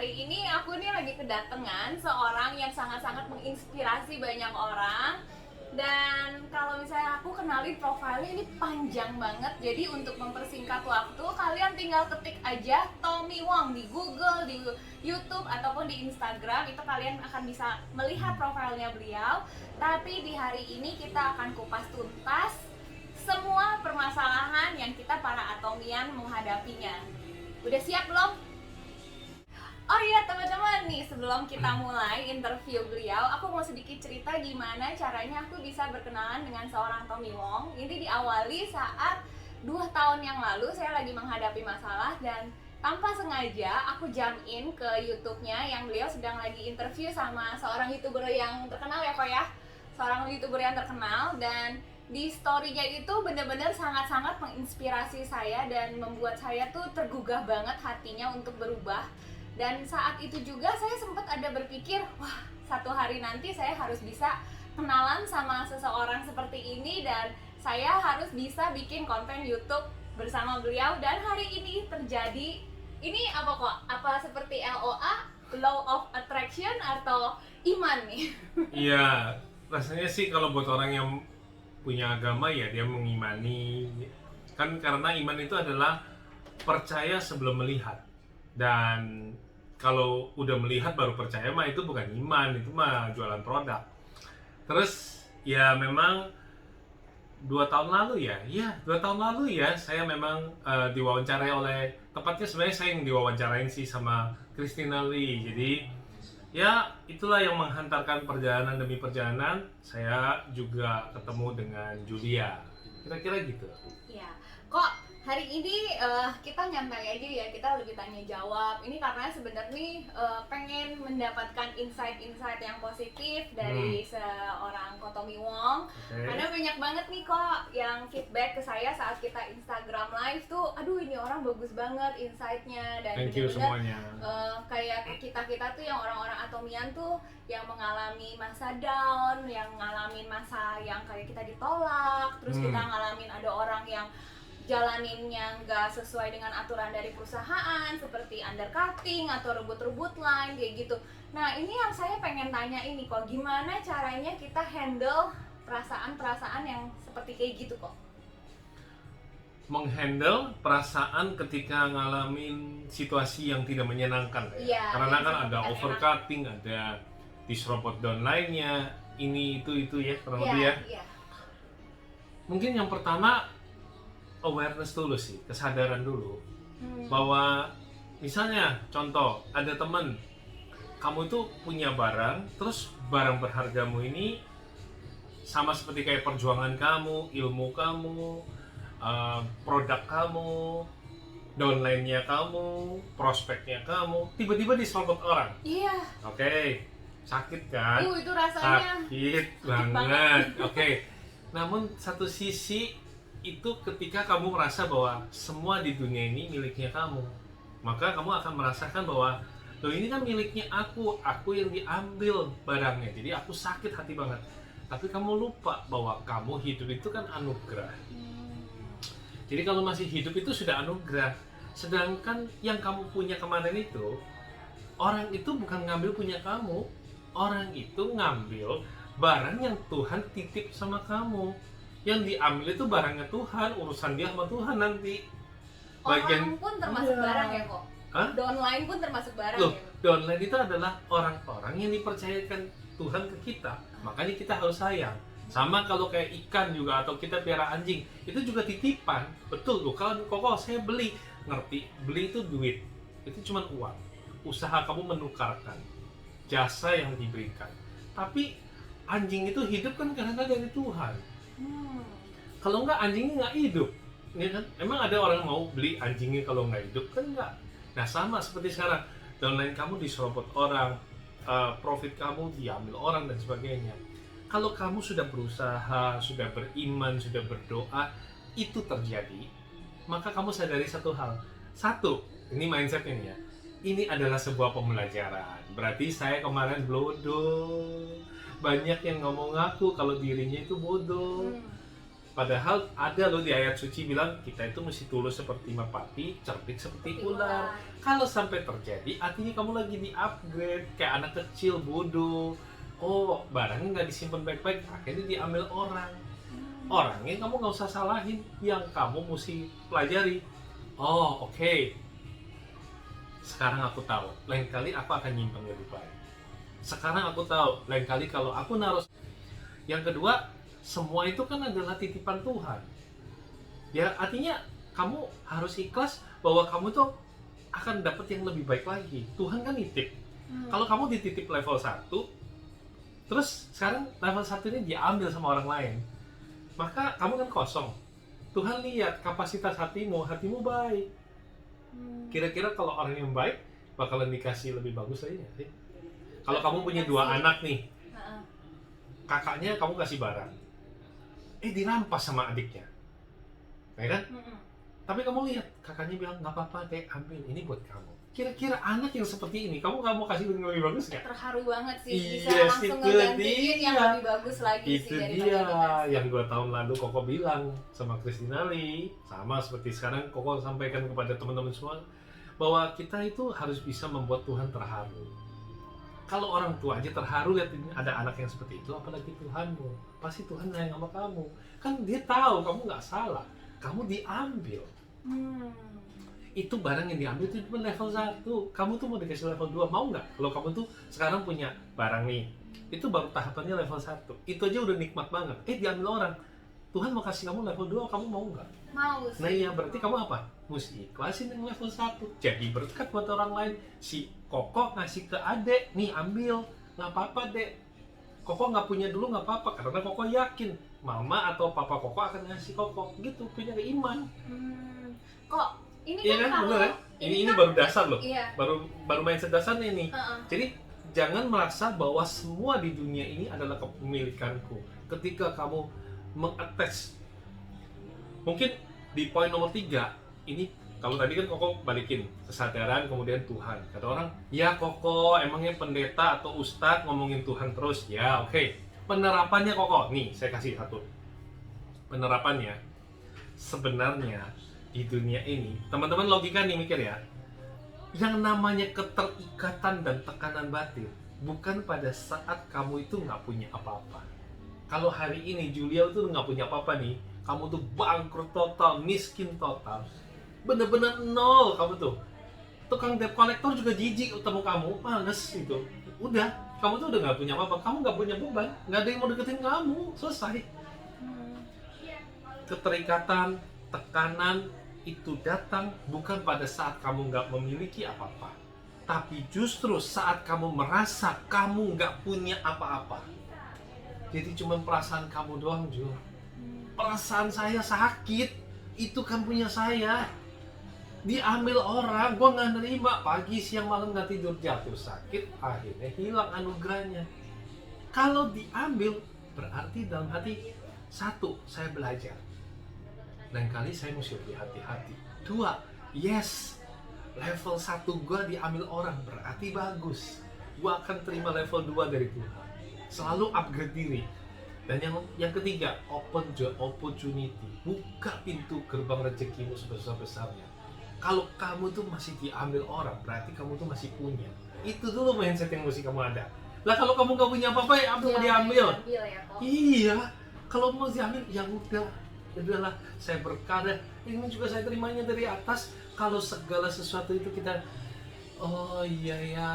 hari ini aku nih lagi kedatangan seorang yang sangat-sangat menginspirasi banyak orang. Dan kalau misalnya aku kenalin profilnya ini panjang banget. Jadi untuk mempersingkat waktu, kalian tinggal ketik aja Tommy Wong di Google, di YouTube ataupun di Instagram. Itu kalian akan bisa melihat profilnya beliau. Tapi di hari ini kita akan kupas tuntas semua permasalahan yang kita para atomian menghadapinya. Udah siap belum? Oh iya teman-teman nih, sebelum kita mulai interview beliau, aku mau sedikit cerita gimana caranya aku bisa berkenalan dengan seorang Tommy Wong. Ini diawali saat 2 tahun yang lalu saya lagi menghadapi masalah dan tanpa sengaja aku jump in ke YouTube-nya yang beliau sedang lagi interview sama seorang YouTuber yang terkenal ya kok ya. Seorang YouTuber yang terkenal, dan di story-nya itu benar-benar sangat-sangat menginspirasi saya dan membuat saya tuh tergugah banget hatinya untuk berubah. Dan saat itu juga saya sempat ada berpikir, wah satu hari nanti saya harus bisa kenalan sama seseorang seperti ini dan saya harus bisa bikin konten YouTube bersama beliau. Dan hari ini terjadi. Ini apa kok? Apa seperti LOA, Law of Attraction, atau iman nih? Iya, rasanya sih kalau buat orang yang punya agama ya dia mengimani. Kan karena iman itu adalah percaya sebelum melihat. Dan kalau udah melihat baru percaya mah itu bukan iman, itu mah jualan produk. Terus ya memang 2 tahun lalu ya 2 tahun lalu ya saya memang diwawancarai oleh, tepatnya sebenarnya saya yang diwawancarain sih sama Christina Lee. Jadi ya itulah yang menghantarkan perjalanan demi perjalanan. Saya juga ketemu dengan Julia, kira-kira gitu. Iya, kok hari ini kita nyantai aja ya, kita lebih tanya jawab. Ini karena sebenarnya pengen mendapatkan insight-insight yang positif dari seorang Tommy Wong. Okay. Karena banyak banget nih kok yang feedback ke saya saat kita Instagram live tuh, aduh ini orang bagus banget insight-nya. Dan Thank you semuanya. Kayak kita tuh yang orang-orang atomian tuh yang mengalami masa down, yang ngalamin masa yang kayak kita ditolak, terus kita ngalamin ada orang yang jalaninnya nggak sesuai dengan aturan dari perusahaan seperti undercutting atau rebut-rebut line kayak gitu. Nah ini yang saya pengen tanya ini kok, gimana caranya kita handle perasaan-perasaan yang seperti kayak gitu kok? Menghandle perasaan ketika ngalamin situasi yang tidak menyenangkan ya. Iya, Karena kan ada enak. overcutting, ada disrobot down lainnya, ini itu ya kurang lebih ya. Iya. Mungkin yang pertama awareness dulu sih, kesadaran dulu bahwa misalnya contoh ada temen kamu itu punya barang, terus barang berhargamu ini sama seperti kayak perjuangan kamu, ilmu kamu, produk kamu, downline-nya kamu, prospeknya kamu, tiba-tiba diserobot orang. Iya. Oke, sakit kan? Itu rasanya sakit banget. Oke. Namun satu sisi itu ketika kamu merasa bahwa semua di dunia ini miliknya kamu, maka kamu akan merasakan bahwa loh ini kan miliknya aku yang diambil barangnya, jadi aku sakit hati banget. Tapi kamu lupa bahwa kamu hidup itu kan anugerah. Jadi kalau masih hidup itu sudah anugerah. Sedangkan yang kamu punya kemarin itu, orang itu bukan ngambil punya kamu, orang itu ngambil barang yang Tuhan titip sama kamu. Yang diambil itu barangnya Tuhan, urusan dia sama Tuhan nanti. orang pun termasuk Iya. barang ya kok? Hah? Downline pun termasuk barang Loh, ya? downline itu adalah orang-orang yang dipercayakan Tuhan ke kita. Makanya kita harus sayang. Sama kalau kayak ikan juga, atau kita piara anjing, itu juga titipan. Betul loh, kalau kok saya beli, ngerti, beli itu duit, itu cuma uang. Usaha kamu menukarkan, jasa yang diberikan. Tapi anjing itu hidup kan karena dari Tuhan. Kalau enggak anjingnya nggak hidup, ya kan? Emang ada orang mau beli anjingnya kalau nggak hidup? Kan enggak. Nah sama seperti sekarang, downline kamu diserobot orang, profit kamu diambil orang dan sebagainya. Kalau kamu sudah berusaha, sudah beriman, sudah berdoa, itu terjadi, maka kamu sadari satu hal. Satu, ini mindsetnya nih ya. Ini adalah sebuah pembelajaran. Berarti saya kemarin bodoh. Banyak yang ngomong aku kalau dirinya itu bodoh. Padahal ada loh di ayat suci bilang kita itu mesti tulus seperti merpati, cerdik seperti ular. Kalau sampai terjadi, artinya kamu lagi di-upgrade kayak anak kecil bodoh. Oh, barangnya nggak disimpan baik-baik, akhirnya diambil orang. Orangnya kamu nggak usah salahin, yang kamu mesti pelajari. Oh, oke. Sekarang aku tahu, lain kali aku akan nyimpan lebih baik. Sekarang aku tahu, lain kali kalau aku naruh. Yang kedua, semua itu kan adalah titipan Tuhan. Ya, artinya kamu harus ikhlas bahwa kamu tuh akan dapat yang lebih baik lagi. Tuhan kan nitip. Kalau kamu dititip level 1, terus sekarang level 1 ini diambil sama orang lain, maka kamu kan kosong. Tuhan lihat kapasitas hatimu baik. Kira-kira kalau orang yang baik bakalan dikasih lebih bagus lagi nggak sih? Kalau kamu punya 2 anak nih, kakaknya kamu kasih barang, dirampas sama adiknya, ya kan? Tapi kamu lihat kakaknya bilang nggak apa-apa deh, ambil ini buat kamu. Kira-kira anak yang seperti ini kamu nggak mau kasih yang lebih bagus nggak? Terharu banget sih, bisa Yes, langsung itu ngegantiin yang dia. lebih bagus lagi Itu sih daripada dia dikasih. yang 2 tahun lalu Koko bilang sama Christina Lee, sama seperti sekarang Koko sampaikan kepada teman-teman semua, bahwa kita itu harus bisa membuat Tuhan terharu. Kalau orang tua aja terharu lihat ini ada anak yang seperti itu, apalagi Tuhanmu. Pasti Tuhan sayang sama kamu. Kan dia tahu kamu nggak salah, kamu diambil. Itu barang yang diambil itu cuma level 1. Kamu tuh mau dikasih level 2, mau nggak? Kalau kamu tuh sekarang punya barang nih, itu baru tahapannya level 1. Itu aja udah nikmat banget. Diambil orang. Tuhan mau kasih kamu level 2, kamu mau nggak? Mau sih. Nah iya, berarti kamu apa? Mesti ikhlasin yang level 1. Jadi berkat buat orang lain. Si Koko ngasih ke adek, nih ambil. Nggak apa-apa dek. Koko nggak punya dulu nggak apa-apa, karena Koko yakin Mama atau Papa Koko akan ngasih Koko. Gitu, punya keiman. Kok ini Iya kan kan, kalau bener kan? Ini kan- baru dasar loh. Iya. Baru mindset dasarnya nih. Heeh. Jadi jangan merasa bahwa semua di dunia ini adalah kepemilikanku. Ketika kamu mengattach, mungkin di poin nomor 3 ini, kalau tadi kan Koko balikin kesadaran kemudian Tuhan. Kata orang, ya Koko emangnya pendeta atau ustadz ngomongin Tuhan terus? Ya oke. Penerapannya Koko, nih saya kasih satu. Penerapannya sebenarnya di dunia ini, teman-teman logika nih mikir ya, yang namanya keterikatan dan tekanan batin bukan pada saat kamu itu nggak punya apa-apa. Kalau hari ini Julia itu nggak punya apa-apa nih, kamu tuh bangkrut total, miskin total, bener-bener nol kamu tuh. Tukang debt collector juga jijik ketemu kamu, males gitu. Udah, kamu tuh udah nggak punya apa-apa, kamu nggak punya beban, nggak ada yang mau deketin kamu, selesai. Keterikatan, tekanan itu datang bukan pada saat kamu nggak memiliki apa-apa, tapi justru saat kamu merasa kamu nggak punya apa-apa. Jadi cuma perasaan kamu doang, Jul. Perasaan saya sakit, itu kan punya saya. Diambil orang, gua nggak nerima. Pagi, siang, malam nggak tidur, jatuh sakit, akhirnya hilang anugerahnya. Kalau diambil, berarti dalam hati, 1, saya belajar. Lain kali saya mesti lebih hati-hati. 2, yes, level 1 gua diambil orang, berarti bagus. Gua akan terima level 2 dari Tuhan. Selalu upgrade diri. Dan yang ketiga, open the opportunity. Buka pintu gerbang rezekimu sebesar-besarnya. Kalau kamu tuh masih diambil orang, berarti kamu tuh masih punya. Itu dulu mindset yang mesti kamu ada. Lah kalau kamu gak punya apa-apa, ya apa mau diambil? Ya, kok. Iya, kalau mau diambil, ya udah. Udahlah, saya berkarya. Ini juga saya terimanya dari atas. Kalau segala sesuatu itu kita, oh iya ya,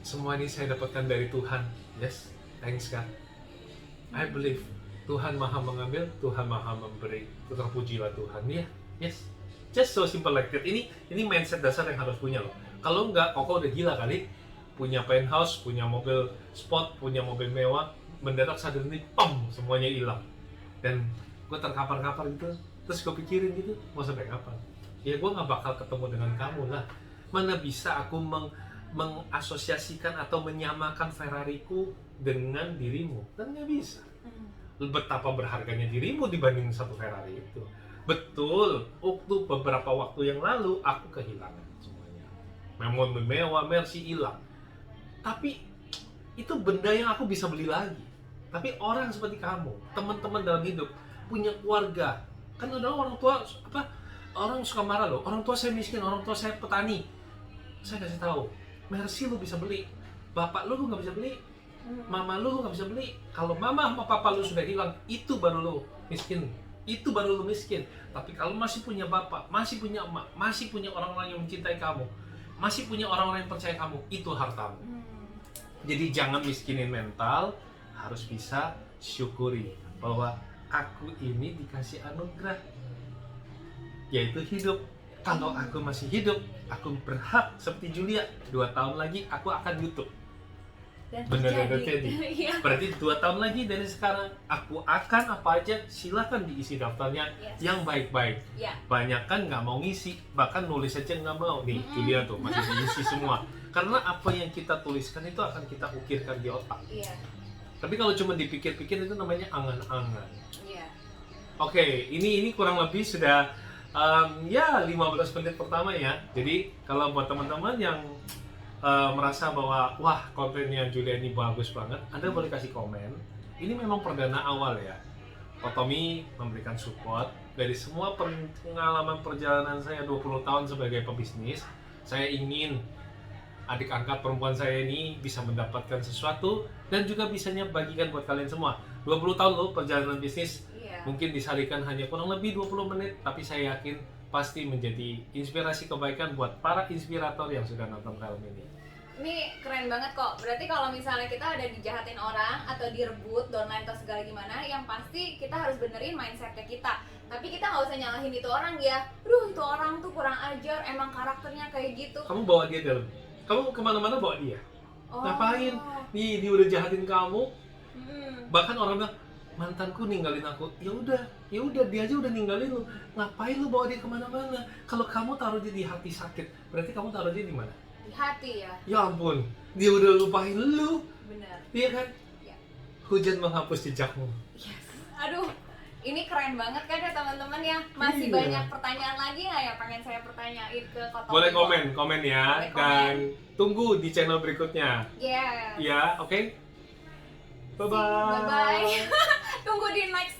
semua ini saya dapatkan dari Tuhan. Yes, thanks God. I believe Tuhan maha mengambil, Tuhan maha memberi. Terpujilah Tuhan ya. Yes, just so simple like that. Ini mindset dasar yang harus punya loh. Kalau enggak, Koko udah gila kali. Punya penthouse, punya mobil sport, punya mobil mewah, mendadak suddenly, pam, semuanya hilang. Dan gue terkapar-kapar gitu, terus gue pikirin gitu, mau sampai kapan? Ya gue gak bakal ketemu dengan kamu lah. Mana bisa aku mengasosiasikan atau menyamakan Ferrariku dengan dirimu? Dan gak bisa. Betapa berharganya dirimu dibanding satu Ferrari itu. Betul, waktu beberapa waktu yang lalu aku kehilangan semuanya. Mobil mewah, Mercy hilang. Tapi itu benda yang aku bisa beli lagi. Tapi orang seperti kamu, teman-teman dalam hidup, punya keluarga, kan ada orang tua orang suka marah loh, orang tua saya miskin, orang tua saya petani. Saya kasih tahu, Mercy lu bisa beli, bapak lu nggak bisa beli, mama lu nggak bisa beli. Kalau mama sama papa lu sudah hilang, itu baru lu miskin. Itu baru lu miskin. Tapi kalau masih punya bapak, masih punya emak, masih punya orang-orang yang mencintai kamu, masih punya orang-orang yang percaya kamu, itu hartamu. Jadi jangan miskinin mental, harus bisa syukuri bahwa aku ini dikasih anugerah, yaitu hidup. Kalau aku masih hidup, aku berhak seperti Julia, 2 tahun lagi aku akan YouTube. Dan Benar-benar terjadi. terjadi. Iya. Berarti 2 tahun lagi dari sekarang, aku akan apa aja, silakan diisi daftarnya Yes. yang baik-baik. Ya. Banyak kan nggak mau ngisi, bahkan nulis aja nggak mau. Nih, Julia tuh masih diisi semua. Karena apa yang kita tuliskan itu akan kita ukirkan di otak. Iya. Tapi kalau cuma dipikir-pikir itu namanya angan-angan. Iya. Oke, ini kurang lebih sudah ya 15 menit pertama ya. Jadi kalau buat teman-teman yang merasa bahwa wah kontennya Julia ini bagus banget, Anda boleh kasih komen. Ini memang perdana awal ya. Kotomi memberikan support dari semua pengalaman perjalanan saya 20 tahun sebagai pebisnis. Saya ingin adik angkat perempuan saya ini bisa mendapatkan sesuatu dan juga bisanya bagikan buat kalian semua. 20 tahun loh perjalanan bisnis. Iya. Mungkin disarikan hanya kurang lebih 20 menit, tapi saya yakin pasti menjadi inspirasi kebaikan buat para inspirator yang sudah nonton film ini. Ini keren banget kok. Berarti kalau misalnya kita ada dijahatin orang atau direbut, downline atau segala gimana, yang pasti kita harus benerin mindsetnya kita. Tapi kita nggak usah nyalahin itu orang ya. Duh, itu orang tuh kurang ajar, emang karakternya kayak gitu. Kamu bawa dia dalam, kamu kemana-mana bawa dia. Oh. Ngapain? Nih, dia udah jahatin kamu. Hmm. Bahkan orang bilang, mantanku ninggalin aku. Ya udah dia aja udah ninggalin lu. Ngapain lu bawa dia kemana-mana? Kalau kamu taruh dia di hati sakit, berarti kamu taruh dia di mana? Di hati ya. Ya ampun, dia udah lupain lu. Bener. Iya kan? Ya. Hujan menghapus jejakmu. Yes. Aduh, ini keren banget kan ya teman-teman ya. Masih Iya. banyak pertanyaan lagi nggak ya pengen saya pertanyain ke Kotomi? Boleh komen ya. Boleh komen. Dan tunggu di channel berikutnya. Yes. Ya, oke? Bye-bye. Bye-bye. Tunggu di next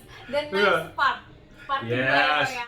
Iya. part. Part kedua Yes. ya.